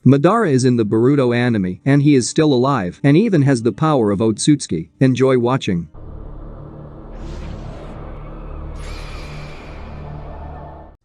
Madara is in the Boruto anime and he is still alive and even has the power of Otsutsuki. Enjoy watching.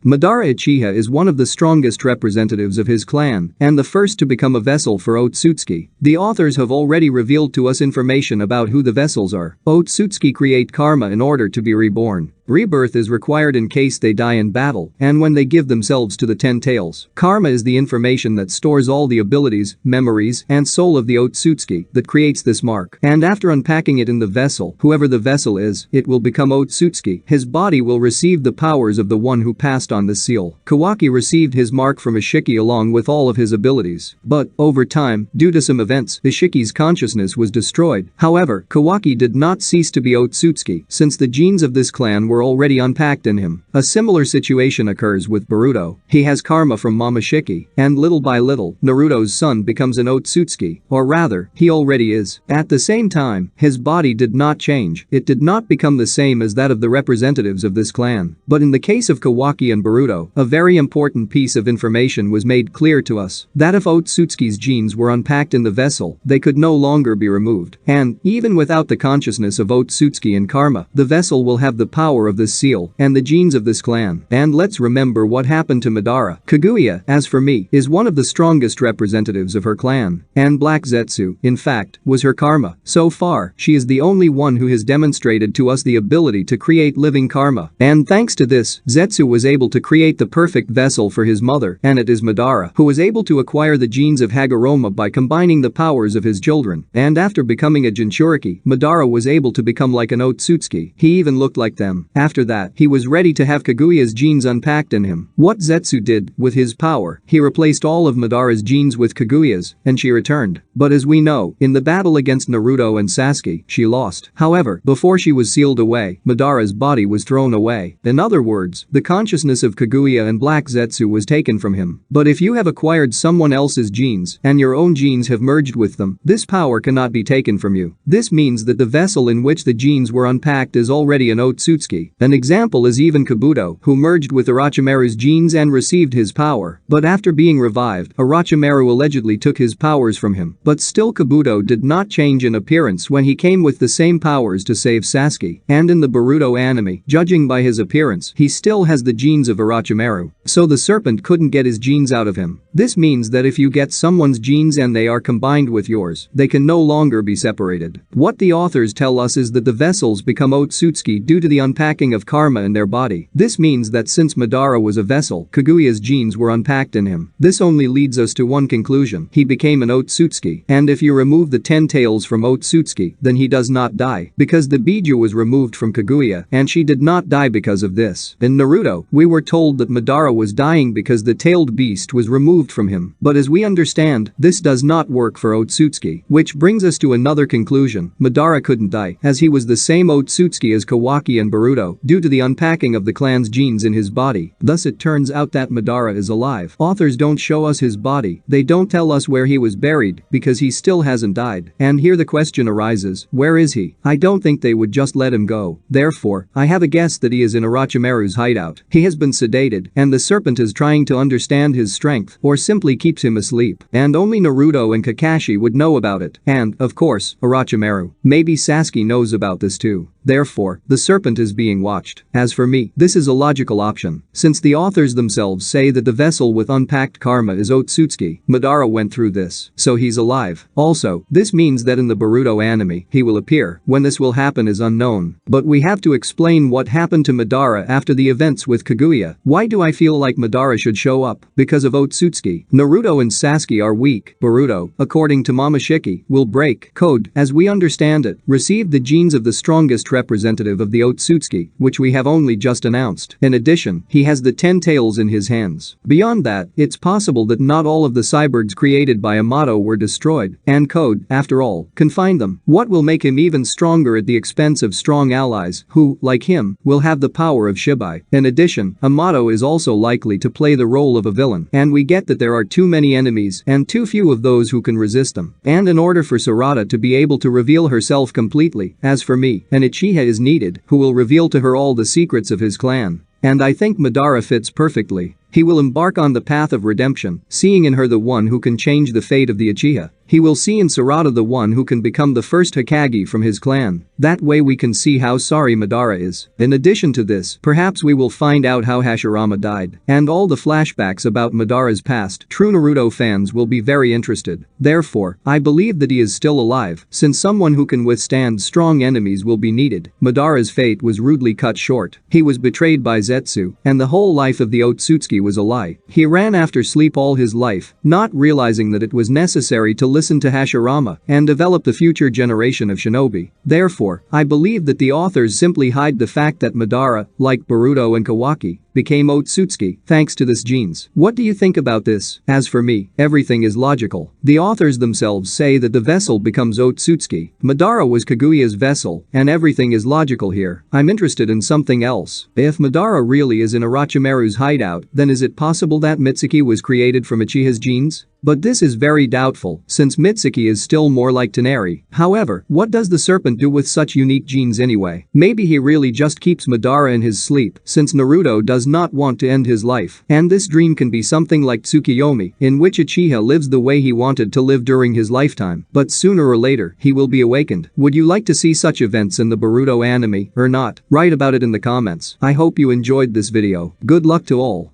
Madara Uchiha is one of the strongest representatives of his clan and the first to become a vessel for Otsutsuki. The authors have already revealed to us information about who the vessels are. Otsutsuki create karma in order to be reborn. Rebirth is required in case they die in battle and when they give themselves to the 10 tails. Karma is the information that stores all the abilities, memories, and soul of the Otsutsuki that creates this mark. And after unpacking it in the vessel, whoever the vessel is, it will become Otsutsuki. His body will receive the powers of the one who passed on the seal. Kawaki received his mark from Ishiki along with all of his abilities. But, over time, due to some events, Ishiki's consciousness was destroyed. However, Kawaki did not cease to be Otsutsuki since the genes of this clan were already unpacked in him. A similar situation occurs with Boruto. He has karma from Mama Shiki, and little by little, Naruto's son becomes an Otsutsuki, or rather, he already is. At the same time, his body did not change. It did not become the same as that of the representatives of this clan. But in the case of Kawaki and Boruto, a very important piece of information was made clear to us, that if Otsutsuki's genes were unpacked in the vessel, they could no longer be removed. And, even without the consciousness of Otsutsuki and karma, the vessel will have the power of this seal and the genes of this clan. And let's remember what happened to Madara. Kaguya, as for me, is one of the strongest representatives of her clan. And Black Zetsu, in fact, was her karma. So far, she is the only one who has demonstrated to us the ability to create living karma. And thanks to this, Zetsu was able to create the perfect vessel for his mother, and it is Madara who was able to acquire the genes of Hagoromo by combining the powers of his children. And after becoming a Jinchuriki, Madara was able to become like an Otsutsuki. He even looked like them. After that, he was ready to have Kaguya's genes unpacked in him. What Zetsu did, with his power, he replaced all of Madara's genes with Kaguya's, and she returned. But as we know, in the battle against Naruto and Sasuke, she lost. However, before she was sealed away, Madara's body was thrown away. In other words, the consciousness of Kaguya and Black Zetsu was taken from him. But if you have acquired someone else's genes, and your own genes have merged with them, this power cannot be taken from you. This means that the vessel in which the genes were unpacked is already an Otsutsuki. An example is even Kabuto, who merged with Orochimaru's genes and received his power. But after being revived, Orochimaru allegedly took his powers from him. But still Kabuto did not change in appearance when he came with the same powers to save Sasuke. And in the Boruto anime, judging by his appearance, he still has the genes of Orochimaru. So the serpent couldn't get his genes out of him. This means that if you get someone's genes and they are combined with yours, they can no longer be separated. What the authors tell us is that the vessels become Otsutsuki due to the unpacking of karma in their body. This means that since Madara was a vessel, Kaguya's genes were unpacked in him. This only leads us to one conclusion: he became an Otsutsuki. And if you remove the 10 tails from Otsutsuki, then he does not die, because the Biju was removed from Kaguya and she did not die because of this. In Naruto, we were told that Madara was dying because the tailed beast was removed from him. But as we understand, this does not work for Otsutsuki. Which brings us to another conclusion: Madara couldn't die, as he was the same Otsutsuki as Kawaki and Boruto, due to the unpacking of the clan's genes in his body. Thus it turns out that Madara is alive. Authors don't show us his body, they don't tell us where he was buried, because he still hasn't died. And here the question arises, where is he? I don't think they would just let him go. Therefore, I have a guess that he is in Orochimaru's hideout. He has been sedated, and the serpent is trying to understand his strength, or simply keeps him asleep. And only Naruto and Kakashi would know about it. And, of course, Orochimaru. Maybe Sasuke knows about this too. Therefore, the serpent is being watched. As for me, this is a logical option. Since the authors themselves say that the vessel with unpacked karma is Otsutsuki, Madara went through this, so he's alive. Also, this means that in the Boruto anime, he will appear. When this will happen is unknown. But we have to explain what happened to Madara after the events with Kaguya. Why do I feel like Madara should show up? Because of Otsutsuki. Naruto and Sasuke are weak. Boruto, according to Mama Shiki, will break code, as we understand it, received the genes of the strongest representative of the Otsutsuki, which we have only just announced. In addition, he has the 10 tails in his hands. Beyond that, it's possible that not all of the cyborgs created by Amato were destroyed, and Code, after all, can find them. What will make him even stronger at the expense of strong allies who, like him, will have the power of Shibai. In addition, Amato is also likely to play the role of a villain, and we get that there are too many enemies and too few of those who can resist them. And in order for Sarada to be able to reveal herself completely, as for me, an Uchiha is needed who will reveal to her all the secrets of his clan. And I think Madara fits perfectly. He will embark on the path of redemption, seeing in her the one who can change the fate of the Uchiha. He will see in Sarada the one who can become the first Hokage from his clan. That way we can see how sorry Madara is. In addition to this, perhaps we will find out how Hashirama died and all the flashbacks about Madara's past. True Naruto fans will be very interested. Therefore, I believe that he is still alive, since someone who can withstand strong enemies will be needed. Madara's fate was rudely cut short. He was betrayed by Zetsu, and the whole life of the Otsutsuki was a lie. He ran after sleep all his life, not realizing that it was necessary to listen to Hashirama and develop the future generation of shinobi. Therefore, I believe that the authors simply hide the fact that Madara, like Boruto and Kawaki, became Otsutsuki thanks to this genes. What do you think about this? As for me, everything is logical. The authors themselves say that the vessel becomes Otsutsuki. Madara was Kaguya's vessel, and everything is logical here. I'm interested in something else. If Madara really is in Orochimaru's hideout, then is it possible that Mitsuki was created from Uchiha's genes? But this is very doubtful, since Mitsuki is still more like Toneri. However, what does the serpent do with such unique genes anyway? Maybe he really just keeps Madara in his sleep, since Naruto does not want to end his life. And this dream can be something like Tsukiyomi, in which Uchiha lives the way he wanted to live during his lifetime, but sooner or later, he will be awakened. Would you like to see such events in the Boruto anime or not? Write about it in the comments. I hope you enjoyed this video. Good luck to all.